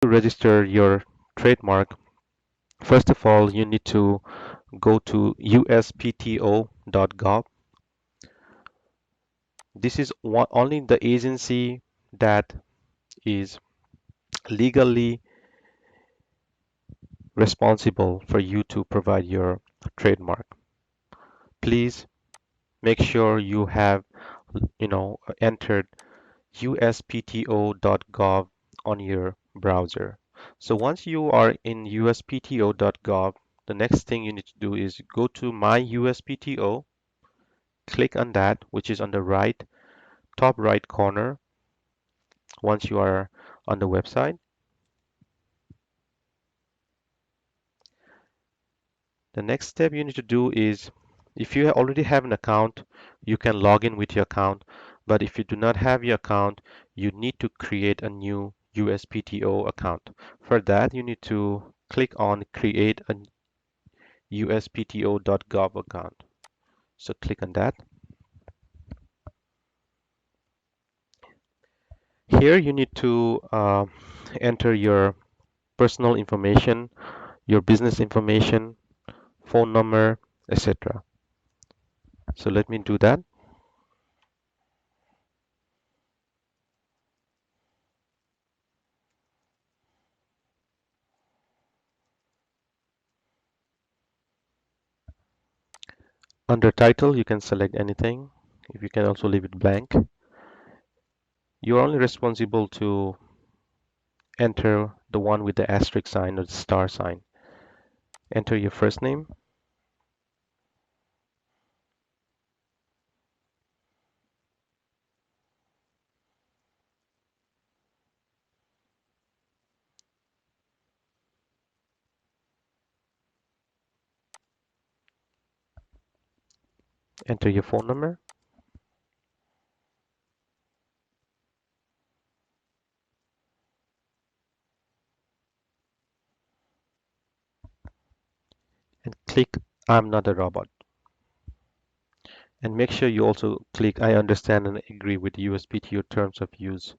To register your trademark, first of all, you need to go to uspto.gov. This is only the agency that is legally responsible for you to provide your trademark. Please make sure you have, entered uspto.gov on your browser. So once you are in uspto.gov, the next thing you need to do is go to My USPTO, click on that, which is on the right, top right corner once you are on the website. The next step you need to do is, if you already have an account, you can log in with your account. But if you do not have your account, you need to create a new USPTO account. For that, you need to click on Create a uspto.gov account. So click on that. Here you need to enter your personal information, your business information, phone number, etc. So let me do that. Under title, you can select anything. If you can also leave it blank. You're only responsible to enter the one with the asterisk sign or the star sign. Enter your first name, enter your phone number, and click I'm not a robot. And make sure you also click I understand and agree with the USPTO terms of use.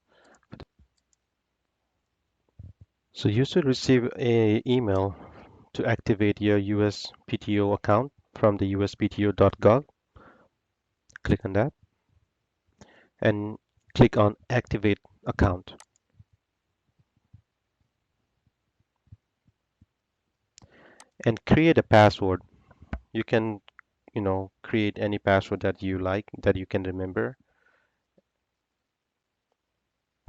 So you should receive an email to activate your USPTO account from the uspto.gov. Click on that and click on Activate Account. And create a password. You can, create any password that you like, that you can remember.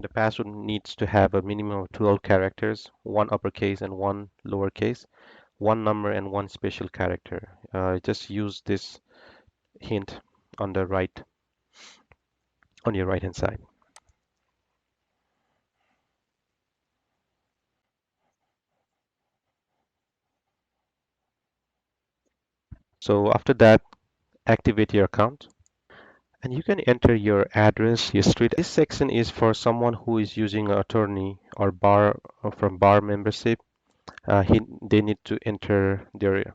The password needs to have a minimum of 12 characters, one uppercase and one lowercase, one number and one special character. Just use this hint on the right, on your right hand side. So after that, activate your account and you can enter your address, your street. This section is for someone who is using an attorney or bar from bar membership. They need to enter their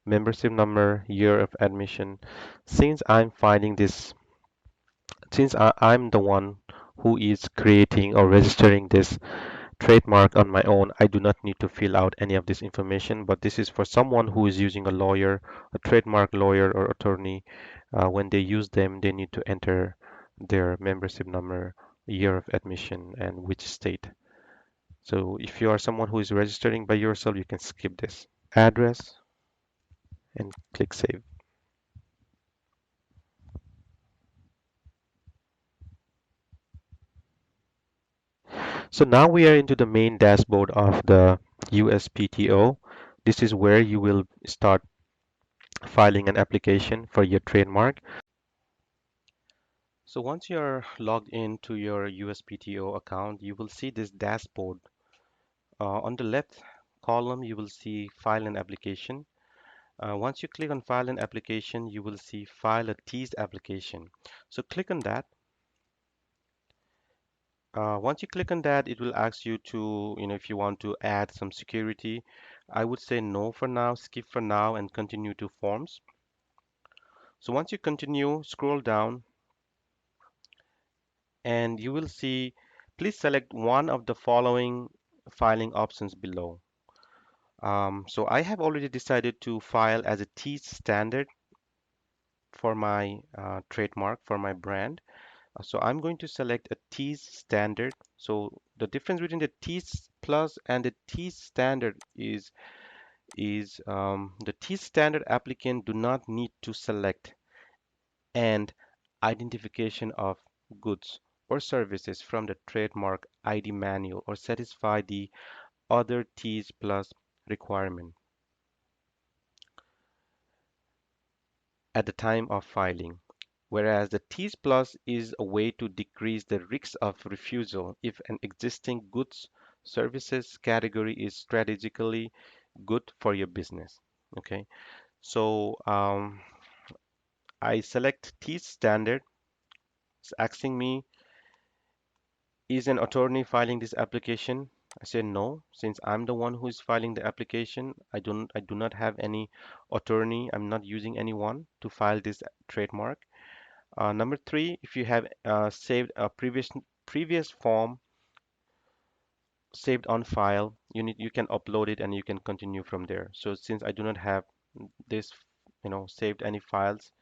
membership number, year of admission. Since I'm finding this, since I'm the one who is creating or registering this trademark on my own, I do not need to fill out any of this information, but this is for someone who is using a lawyer, a trademark lawyer or attorney. When they use them, they need to enter their membership number, year of admission, and which state. So if you are someone who is registering by yourself, you can skip this. Address and click Save. So now we are into the main dashboard of the USPTO. This is where you will start filing an application for your trademark. So once you're logged into your USPTO account, you will see this dashboard. On the left column, you will see File an Application. Once you click on File an Application, you will see File a teased application. So click on that. Once you click on that, it will ask you to, if you want to add some security. I would say no for now, skip for now, and continue to Forms. So once you continue, scroll down and you will see, please select one of the following filing options below. So I have already decided to file as a T standard for my trademark, for my brand. So I'm going to select a T standard. So the difference between the T plus and the T standard is the T standard applicant do not need to select and identification of goods or services from the trademark ID manual or satisfy the other T's plus requirement at the time of filing. Whereas the T's plus is a way to decrease the risk of refusal if an existing goods services category is strategically good for your business. Okay, so I select T standard. It's asking me, is an attorney filing this application? I say no, since I'm the one who is filing the application. I do not have any attorney. I'm not using anyone to file this trademark. Number three, if you have saved a previous form saved on file, you can upload it and you can continue from there. So since I do not have this, saved any files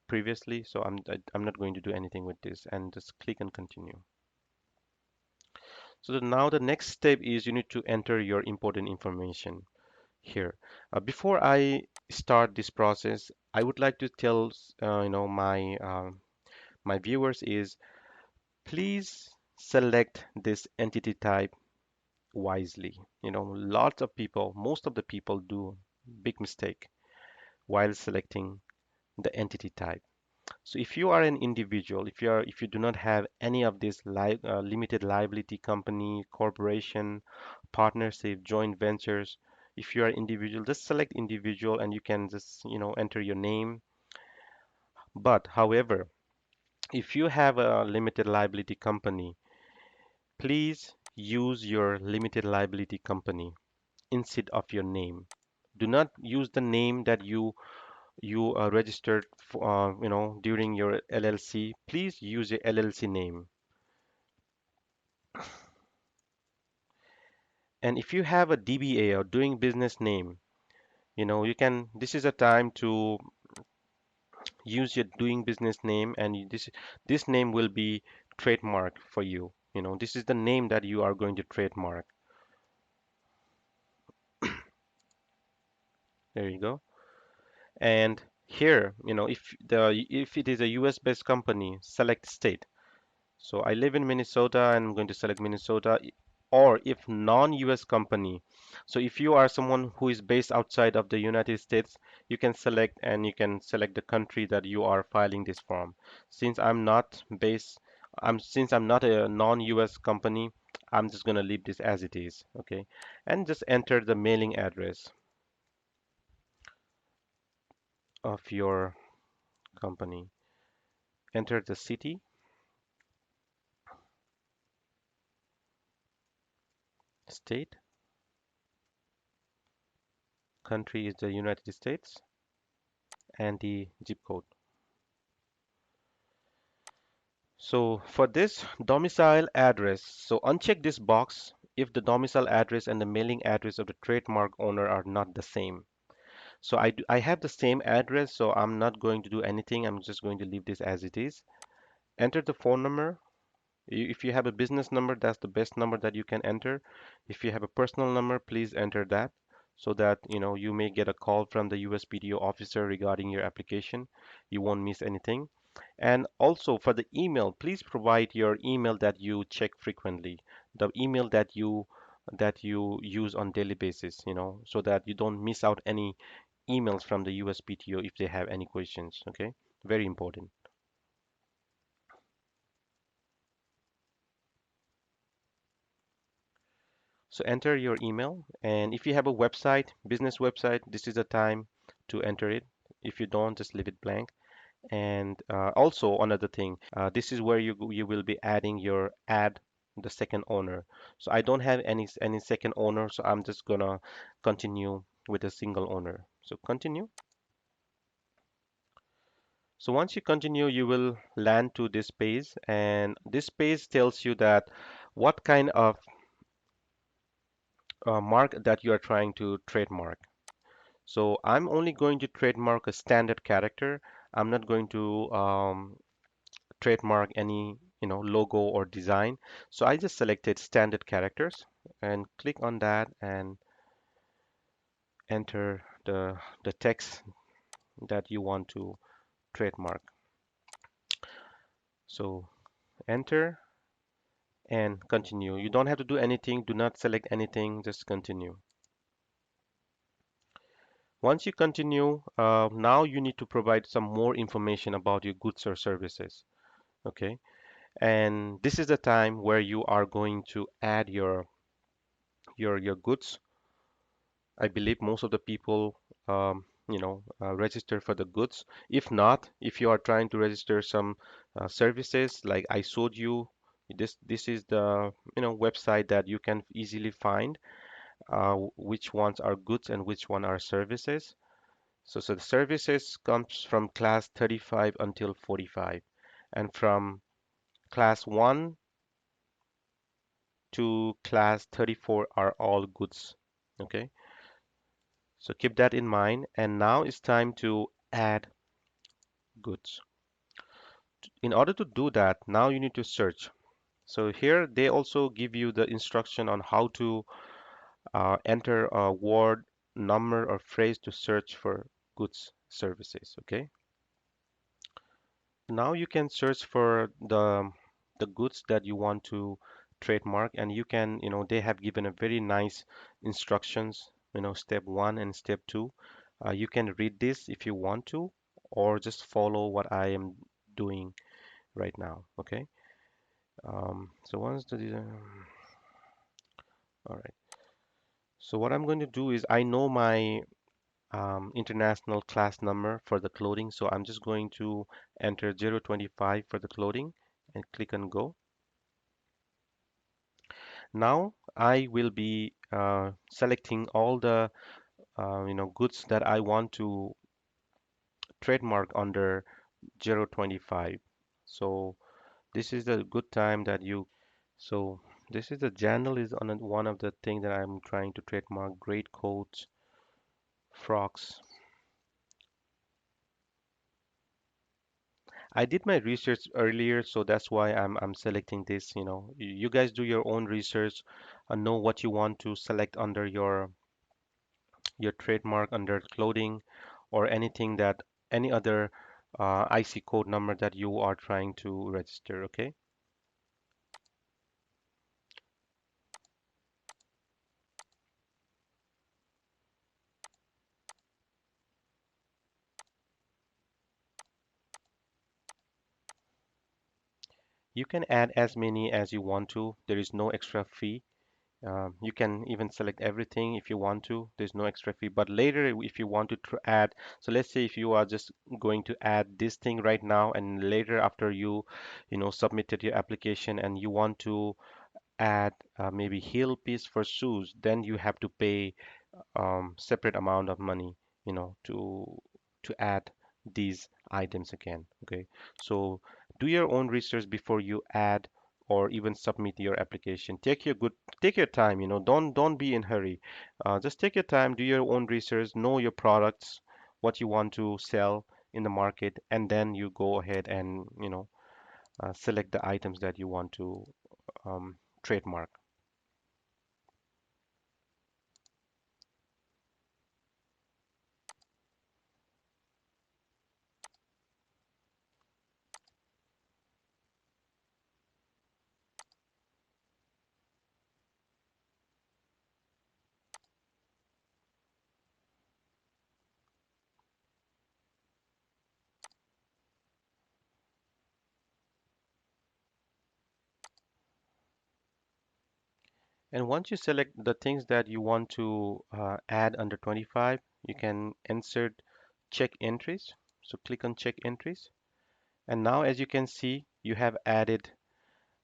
previously, so I'm not going to do anything with this and just click and continue. So now the next step is you need to enter your important information here. Before I start this process, I would like to tell my viewers is please select this entity type wisely. Lots of people, most of the people do big mistake while selecting the entity type. So if you are an individual, if you do not have any of these limited liability company, corporation, partnership, joint ventures, if you are individual, just select individual and you can just, enter your name. But however, if you have a limited liability company, please use your limited liability company instead of your name. Do not use the name that you registered for, during your LLC. Please use your LLC name. And if you have a DBA or doing business name, you can. This is a time to use your doing business name, and this name will be trademark for you. This is the name that you are going to trademark. There you go. And here, if it is a US based company, select state. So I live in Minnesota and I'm going to select Minnesota, or if non-US company. So if you are someone who is based outside of the United States, you can select and you can select the country that you are filing this from. Since I'm not based, since I'm not a non-US company, I'm just going to leave this as it is, okay? And just enter the mailing address of your company. Enter the city, state, country is the United States, and the zip code. So for this domicile address, so uncheck this box if the domicile address and the mailing address of the trademark owner are not the same. So I have the same address, so I'm not going to do anything. I'm just going to leave this as it is. Enter the phone number. If you have a business number, that's the best number that you can enter. If you have a personal number, please enter that so that you may get a call from the USPTO officer regarding your application. You won't miss anything. And also for the email, please provide your email that you check frequently, the email that you use on daily basis, so that you don't miss out any emails from the USPTO if they have any questions. Okay, very important. So enter your email, and if you have a website, business website, this is the time to enter it. If you don't, just leave it blank. And also another thing, this is where you will be adding your add the second owner. So I don't have any second owner, so I'm just gonna continue with a single owner. So continue. So once you continue, you will land to this page, and this page tells you that what kind of mark that you are trying to trademark. So I'm only going to trademark a standard character. I'm not going to trademark any, logo or design. So I just selected standard characters and click on that and enter the text that you want to trademark. So enter and continue. You don't have to do anything. Do not select anything. Just continue. Once you continue, now you need to provide some more information about your goods or services. Okay. And this is the time where you are going to add your goods. I believe most of the people, register for the goods. If not, if you are trying to register some services, like I showed you, this is the website that you can easily find which ones are goods and which one are services. So the services comes from class 35 until 45, and from class 1 to class 34 are all goods. Okay, so keep that in mind. And now it's time to add goods. In order to do that, now you need to search. So here they also give you the instruction on how to enter a word, number, or phrase to search for goods services. Okay, now you can search for the goods that you want to trademark, and you can, they have given a very nice instructions, step one and step two. You can read this if you want to, or just follow what I am doing right now. Okay. So once the all right. So what I'm going to do is I know my international class number for the clothing, so I'm just going to enter 025 for the clothing and click on go. Now I will be selecting all the goods that I want to trademark under 025. So this is the good time that you so this is the journal is on one of the things that I'm trying to trademark: great coats, frocks. I did my research earlier, so that's why I'm selecting this. You guys do your own research and know what you want to select under your trademark under clothing or anything that any other IC code number that you are trying to register. Okay. You can add as many as you want to. There is no extra fee. You can even select everything if you want to. There's no extra fee. But later, if you want to add, so let's say if you are just going to add this thing right now, and later after you submitted your application and you want to add maybe heel piece for shoes, then you have to pay separate amount of money, to add these items again. Okay, so do your own research before you add or even submit your application. Take your time. Don't be in hurry. Just take your time, do your own research, know your products, what you want to sell in the market, and then you go ahead and select the items that you want to trademark. And once you select the things that you want to add under 25, you can insert check entries. So click on check entries. And now, as you can see, you have added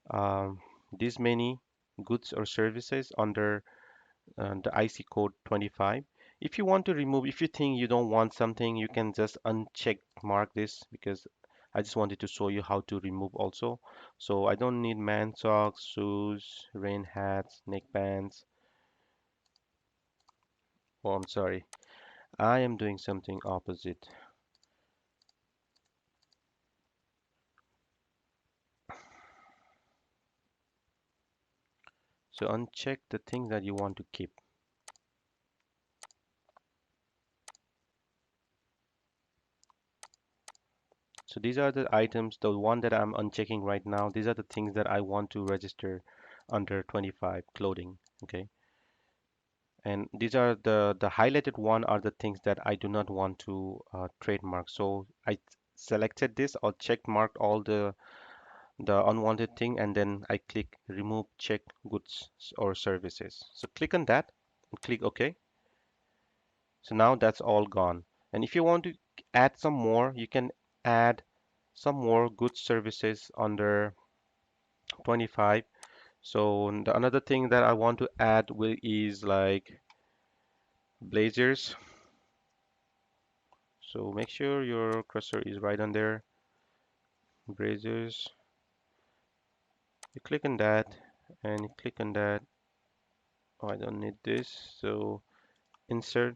um, this many goods or services under the IC code 25. If you want to remove, if you think you don't want something, you can just uncheck mark this, because I just wanted to show you how to remove also. So I don't need man socks, shoes, rain hats, neck bands. Oh, I'm sorry. I am doing something opposite. So uncheck the things that you want to keep. So these are the items, the one that I'm unchecking right now. These are the things that I want to register under 25 clothing. Okay. And these are the highlighted one are the things that I do not want to trademark. So I selected this or check marked all the unwanted thing, and then I click remove check goods or services. So click on that and click OK. So now that's all gone. And if you want to add some more, you can add some more goods services under 25. So another thing that I want to add will is like blazers. So make sure your cursor is right on there. Blazers. You click on that and you click on that. Oh, I don't need this. So insert.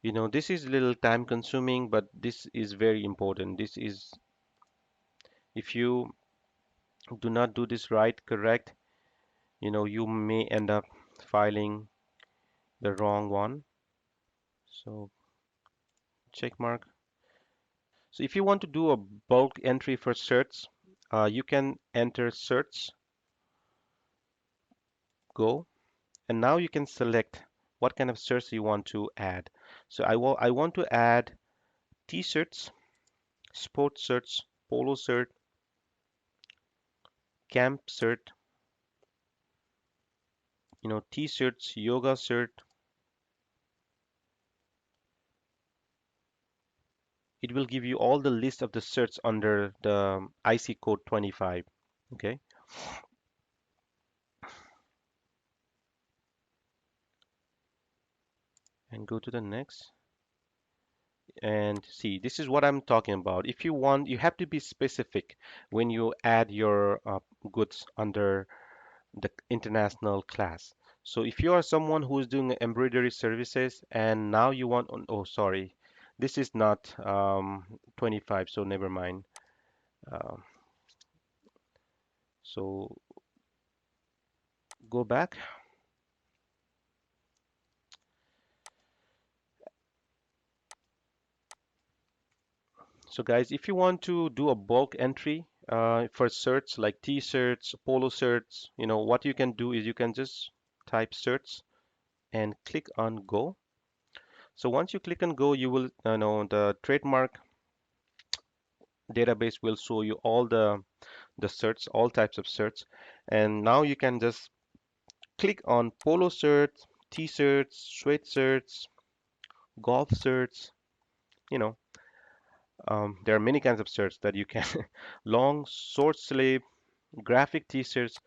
This is a little time consuming, but this is very important. This is, if you do not do this right, correct, you may end up filing the wrong one. So check mark. So if you want to do a bulk entry for certs, you can enter certs, go, and now you can select what kind of certs you want to add. So I want to add t-shirts, sports certs, polo cert, camp cert, t-shirts, yoga cert. It will give you all the list of the certs under the IC code 25. Okay, and go to the next. And see, this is what I'm talking about. If you want, you have to be specific when you add your goods under the international class. So if you are someone who is doing embroidery services and now you want, oh, sorry, this is not 25, so never mind. Um, so go back. So guys, if you want to do a bulk entry for certs like t-shirts, polo shirts, what you can do is you can just type certs and click on go. So once you click on go, you will know the trademark database will show you all the certs, all types of certs. And now you can just click on polo shirts, t-shirts, sweatshirts, golf shirts. You know, there are many kinds of shirts that you can long, short sleeve, graphic t-shirts.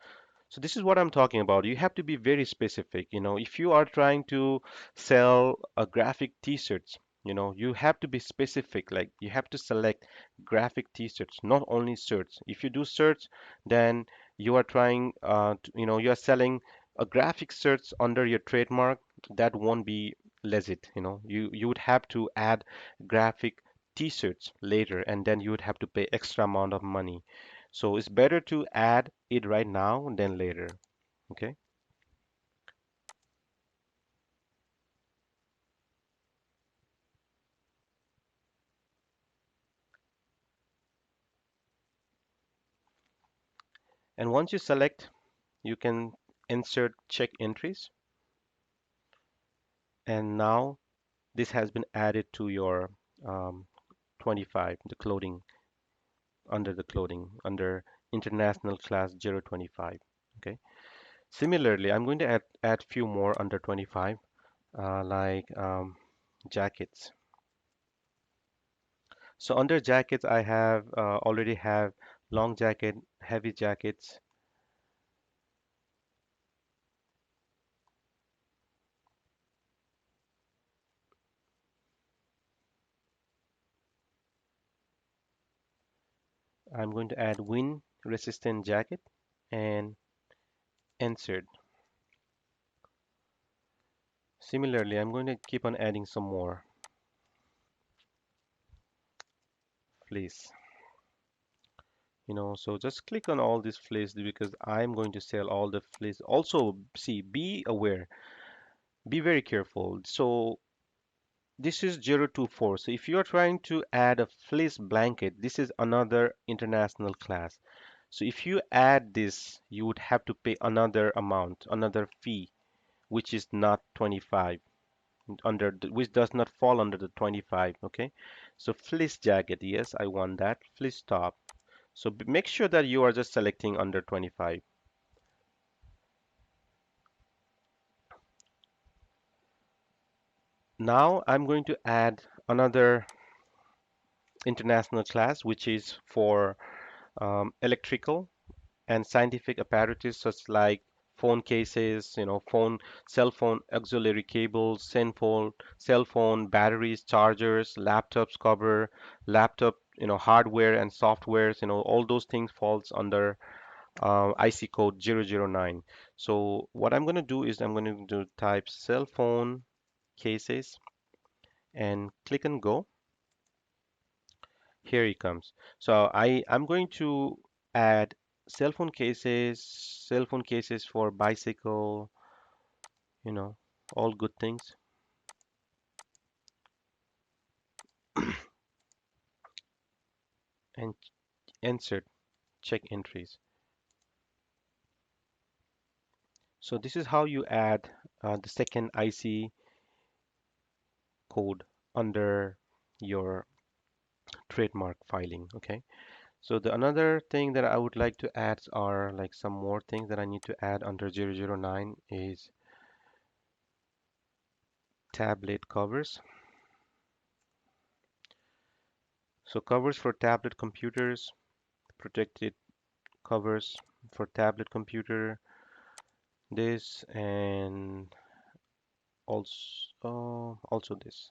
So this is what I'm talking about. You have to be very specific. If you are trying to sell a graphic t-shirts, you have to be specific. Like you have to select graphic t-shirts, not only shirts. If you do shirts, then you are trying, you are selling a graphic shirts under your trademark. That won't be legit. You would have to add graphic t-shirts later, and then you would have to pay extra amount of money. So it's better to add it right now than later. Okay. And once you select, you can insert check entries. And now this has been added to your 25, the clothing, under international class 025. Okay. Similarly, I'm going to add few more under 25, like jackets. So under jackets, I have already have long jacket, heavy jackets. I'm going to add wind resistant jacket and insert. Similarly, I'm going to keep on adding some more fleece. So just click on all this fleece because I'm going to sell all the fleece. Also, see, be aware, be very careful. So this is 024. So if you are trying to add a fleece blanket, this is another international class. So if you add this, you would have to pay another amount, another fee, which is not 25, which does not fall under the 25, okay? So fleece jacket, yes, I want that. Fleece top. So make sure that you are just selecting under 25. Now I'm going to add another international class, which is for electrical and scientific apparatus such like phone cases, cell phone auxiliary cables, cell phone batteries, chargers, laptops cover, laptop, hardware and softwares, all those things falls under IC code 009. So what I'm going to do is I'm going to do type cell phone cases and click and go. Here it comes. So I'm going to add cell phone cases for bicycle, you know, all good things, and insert check entries. So this is how you add the second IC code under your trademark filing. Okay. So the another thing that I would like to add are like some more things that I need to add under 009 is tablet covers. So covers for tablet computers, protected covers for tablet computer, this and also this.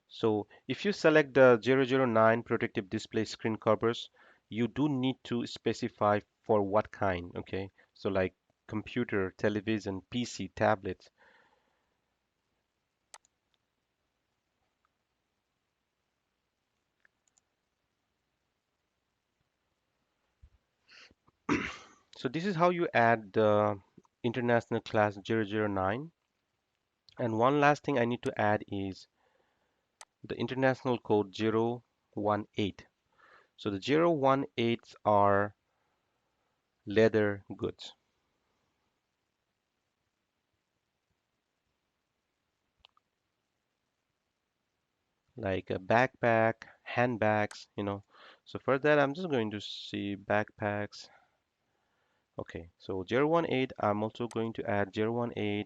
So if you select the 009 protective display screen covers, you do need to specify for what kind, okay? So like computer, television, PC, tablets. So this is how you add the international class 009. And one last thing I need to add is the international code 018. So the 018s are leather goods, like a backpack, handbags, So for that, I'm just going to see backpacks. Okay, so 018, I'm also going to add 018,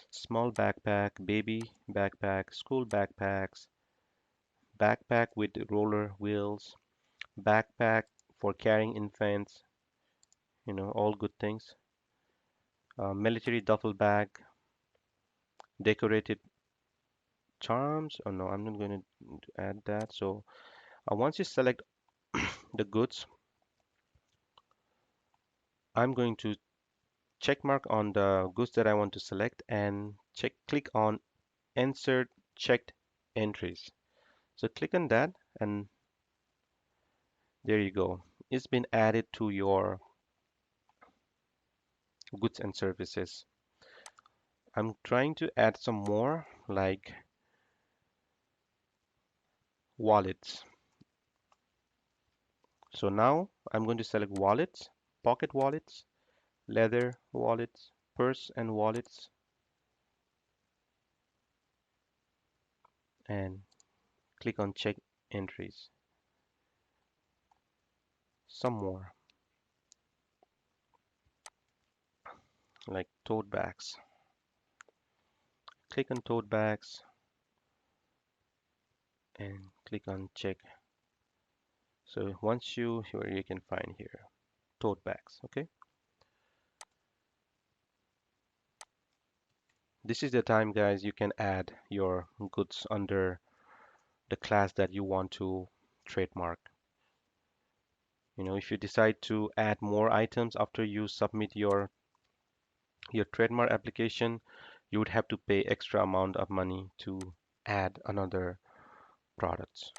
small backpack, baby backpack, school backpacks, backpack with roller wheels, backpack for carrying infants, all good things. Military duffel bag, decorated charms. Oh no, I'm not going to add that. So once you select the goods, I'm going to check mark on the goods that I want to select and click on insert checked entries. So click on that and there you go. It's been added to your goods and services. I'm trying to add some more like wallets. So now I'm going to select wallets, pocket wallets, leather wallets, purse and wallets, and click on check entries. Some more like tote bags. Click on tote bags and click on check. So once here you can find here tote bags. Okay. This is the time, guys, you can add your goods under the class that you want to trademark. If you decide to add more items after you submit your trademark application, you would have to pay extra amount of money to add another products.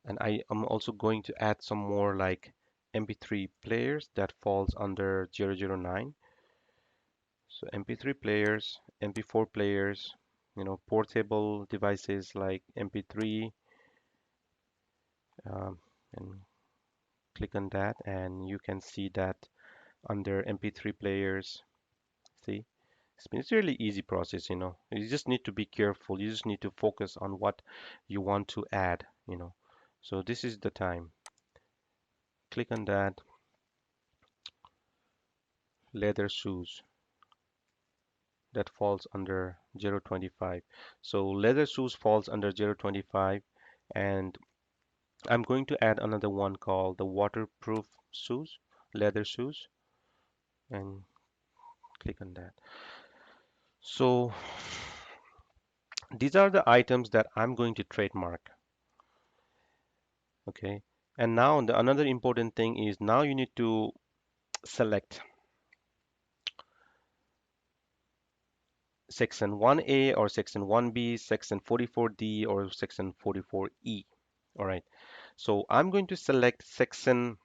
And I am also going to add some more like MP3 players that falls under 009. So MP3 players, MP4 players, portable devices like MP3, um, and click on that, and you can see that under MP3 players. See, it's really easy process. You just need to be careful. You just need to focus on what you want to add. So this is the time. Click on that, leather shoes. That falls under 025. So leather shoes falls under 025, and I'm going to add another one called the waterproof shoes, leather shoes, and click on that. So these are the items that I'm going to trademark. Okay. And now another important thing is now you need to select section 1A or section 1B, section 44D or section 44E. All right. So I'm going to select section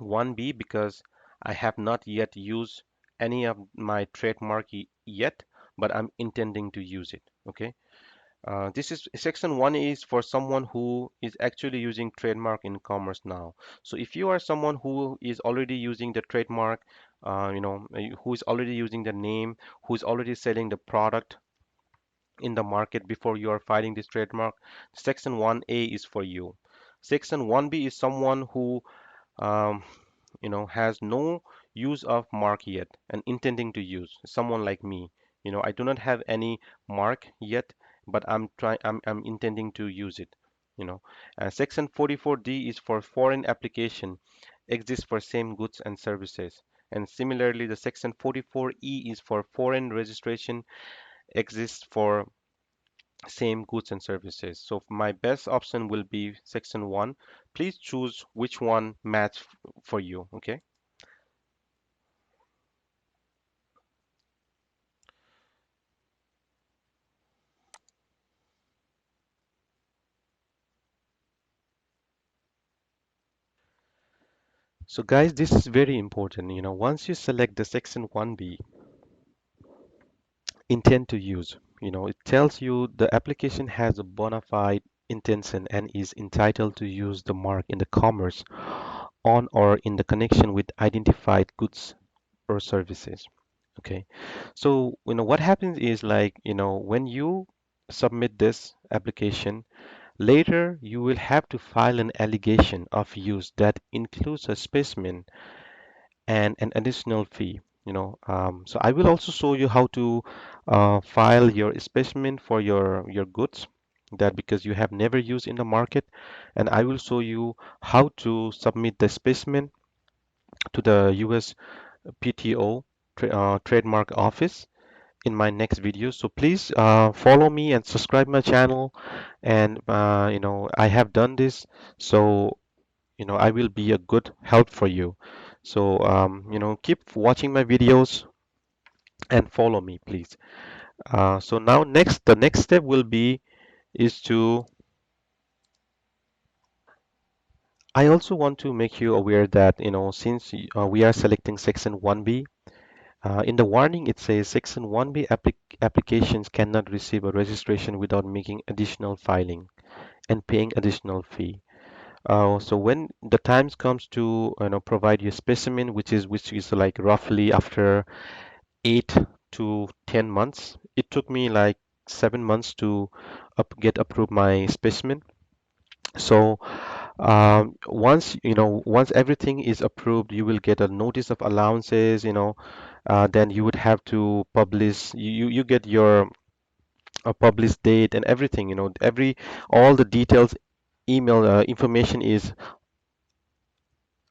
1B because I have not yet used any of my trademark yet, but I'm intending to use it. Okay. This is section 1 is for someone who is actually using trademark in commerce now. So if you are someone who is already using the trademark, who is already using the name, who is already selling the product in the market before you are filing this trademark, section 1A is for you. Section 1B is someone who um, has no use of mark yet and intending to use. Someone like me, I do not have any mark yet, but I'm intending to use it. You know, Section 44D is for foreign application, exists for same goods and services. And similarly, the Section 44E is for foreign registration, exists for same goods and services. So my best option will be Section 1. Please choose which one match for you, okay? So guys, this is very important. Once you select the section 1B, intend to use, it tells you the application has a bona fide intention and is entitled to use the mark in the commerce on or in the connection with identified goods or services. Okay. So, what happens is like, when you submit this application, later you will have to file an allegation of use that includes a specimen and an additional fee. So I will also show you how to file your specimen for your goods that because you have never used in the market, and I will show you how to submit the specimen to the USPTO trademark office in my next video. So please follow me and subscribe my channel, and I have done this, so I will be a good help for you. So keep watching my videos and follow me, please. So now the next step will be is to I also want to make you aware that since we are selecting section 1B, in the warning it says section 1B applications cannot receive a registration without making additional filing and paying additional fee. So when the times comes to provide your specimen, which is like roughly after 8 to 10 months, it took me like 7 months to get approved my specimen. So once everything is approved, you will get a notice of allowances. Then you would have to publish. You get your publish date and everything. All the details email information is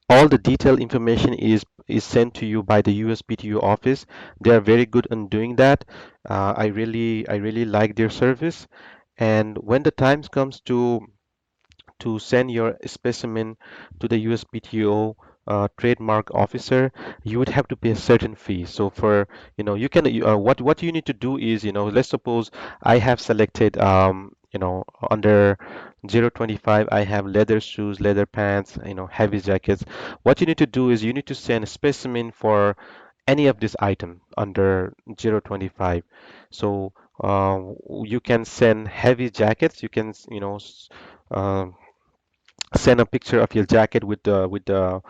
all the detailed information is sent to you by the USPTO office. They are very good in doing that. I really like their service. And when the times comes to send your specimen to the USPTO, trademark officer, you would have to pay a certain fee. So for, you can, what you need to do is, let's suppose I have selected, under 025, I have leather shoes, leather pants, heavy jackets. What you need to do is you need to send a specimen for any of this item under 025. So you can send heavy jackets. You can, um, send a picture of your jacket with the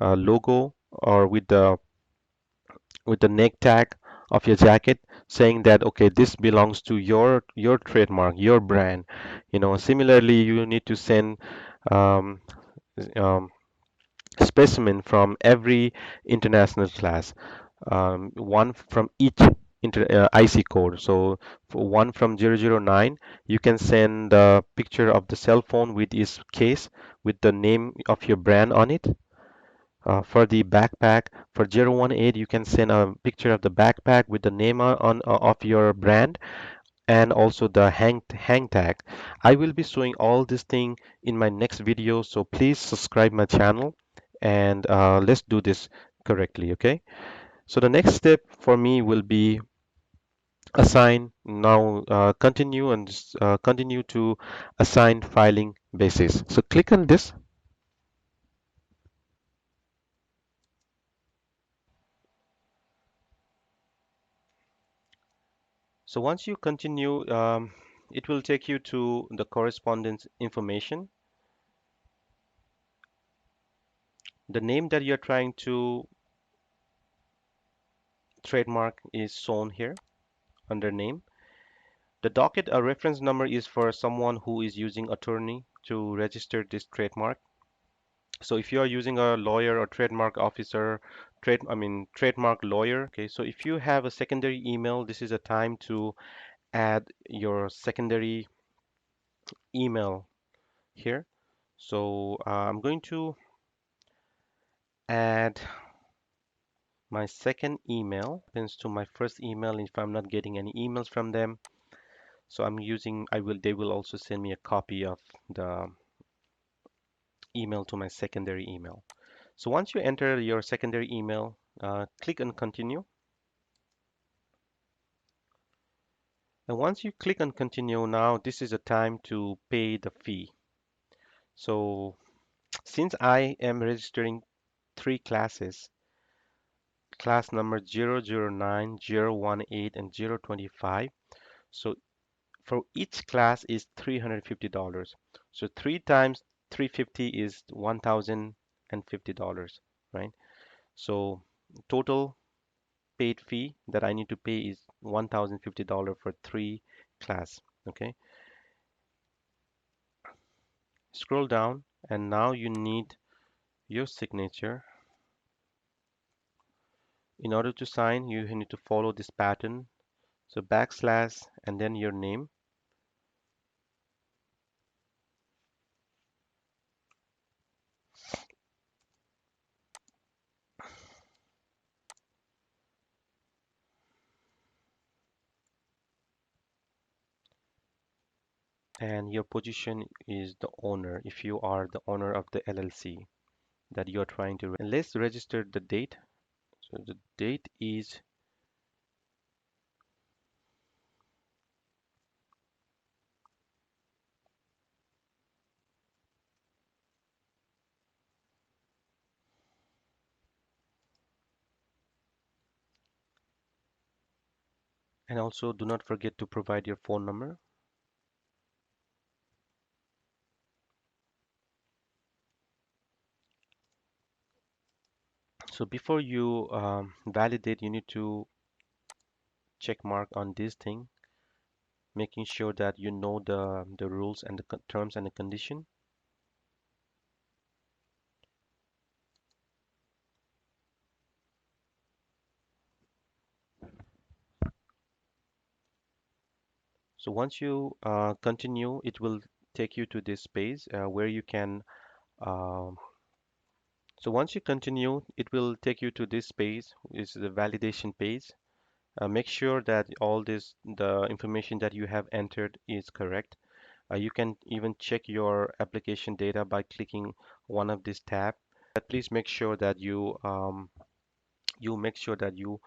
logo, or with the neck tag of your jacket, saying that, okay, this belongs to your trademark, your brand. Similarly, you need to send um, um, specimen from every international class, one from each IC code. So for one from 009, you can send a picture of the cell phone with its case with the name of your brand on it. For the backpack, for 018, you can send a picture of the backpack with the name of your brand, and also the hang tag. I will be showing all this thing in my next video, so please subscribe my channel, and let's do this correctly, okay? So the next step for me will be assign. Now continue, and continue to assign filing basis. So click on this. So once you continue, it will take you to the correspondence information. The name that you're trying to trademark is shown here under name. The docket, a reference number, is for someone who is using attorney to register this trademark. So if you are using a lawyer or trademark officer, trademark lawyer, okay, so if you have a secondary email, this is a time to add your secondary email here. So I'm going to add my second email, happens to my first email if I'm not getting any emails from them. So they will also send me a copy of the email to my secondary email. So once you enter your secondary email, click on continue. And once you click on continue, now this is a time to pay the fee. So since I am registering three classes, class number 009, 018, and 025. So for each class is $350. So 3 times 350 is $1,050, right? So total paid fee that I need to pay is $1,050 for three class. Okay, scroll down, and now you need your signature. In order to sign, you need to follow this pattern. So backslash and then your name. And your position is the owner if you are the owner of the LLC that you are trying to. And let's register the date. So the date is, and also do not forget to provide your phone number. So before you validate, you need to check mark on this thing, making sure that you know the rules and the terms and the condition. So once you continue, it will take you to this page where you can. Um, so once you continue, it will take you to this page, is the validation page. Make sure that the information that you have entered is correct. You can even check your application data by clicking one of these tabs. please make sure that you make sure that you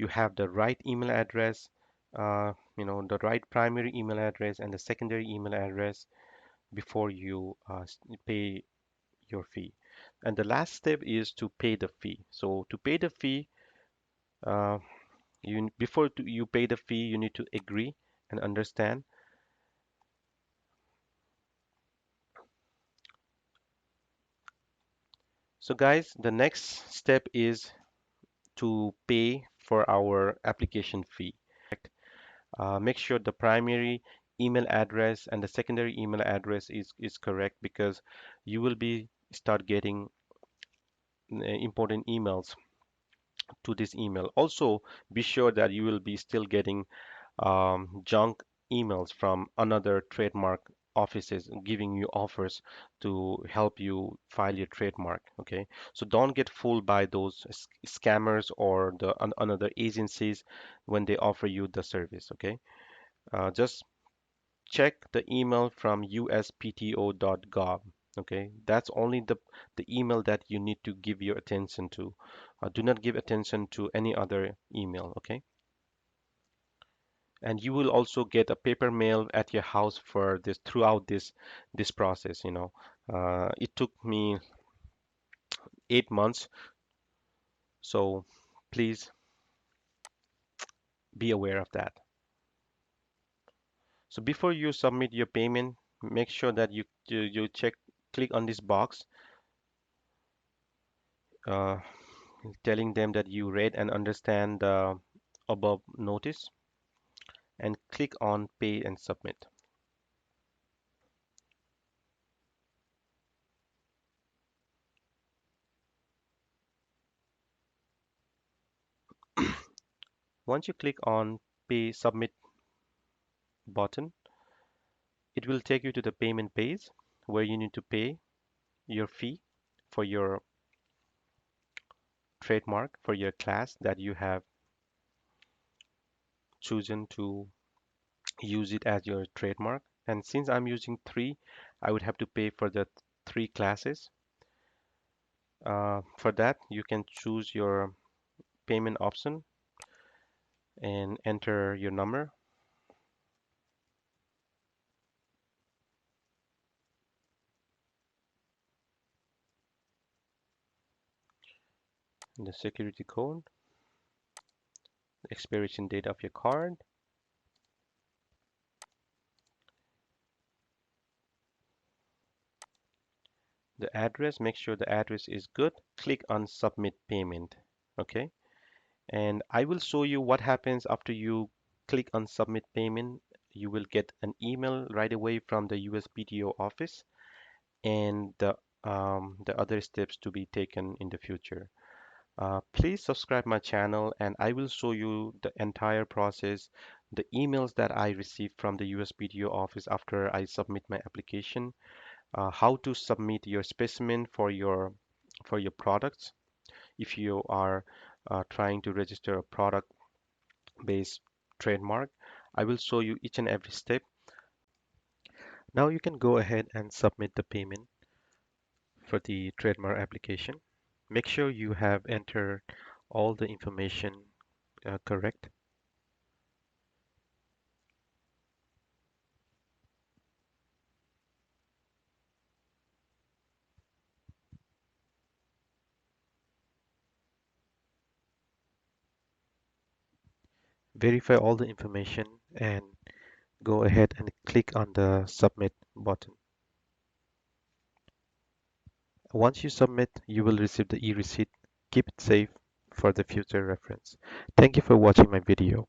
have the right email address, the right primary email address and the secondary email address before you pay your fee. And the last step is to pay the fee. So to pay the fee, uh, you pay the fee, you need to agree and understand. So guys, the next step is to pay for our application fee. Make sure the primary email address and the secondary email address is correct, because you will be start getting important emails to this email. Also, be sure that you will be still getting junk emails from another trademark offices giving you offers to help you file your trademark. Okay, so don't get fooled by those scammers or the another agencies when they offer you the service. Okay, just check the email from uspto.gov. Okay, that's only the email that you need to give your attention to. Do not give attention to any other email. Okay, and you will also get a paper mail at your house for this throughout this process. It took me 8 months, so please be aware of that. So before you submit your payment, make sure that you click on this box, uh, telling them that you read and understand the above notice, and click on pay and submit. Once you click on pay submit button, it will take you to the payment page where you need to pay your fee for your trademark, for your class that you have chosen to use it as your trademark. And since I'm using three, I would have to pay for the three classes. For that, you can choose your payment option and enter your number, the security code, the expiration date of your card, the address. Make sure the address is good. Click on submit payment. Okay. And I will show you what happens after you click on submit payment. You will get an email right away from the USPTO office, and the other steps to be taken in the future. Please subscribe my channel, and I will show you the entire process, the emails that I receive from the USPTO office after I submit my application, how to submit your specimen for your products if you are trying to register a product-based trademark. I will show you each and every step. Now you can go ahead and submit the payment for the trademark application. Make sure you have entered all the information correct. Verify all the information and go ahead and click on the submit button. Once you submit, you will receive the e-receipt. Keep it safe for the future reference. Thank you for watching my video.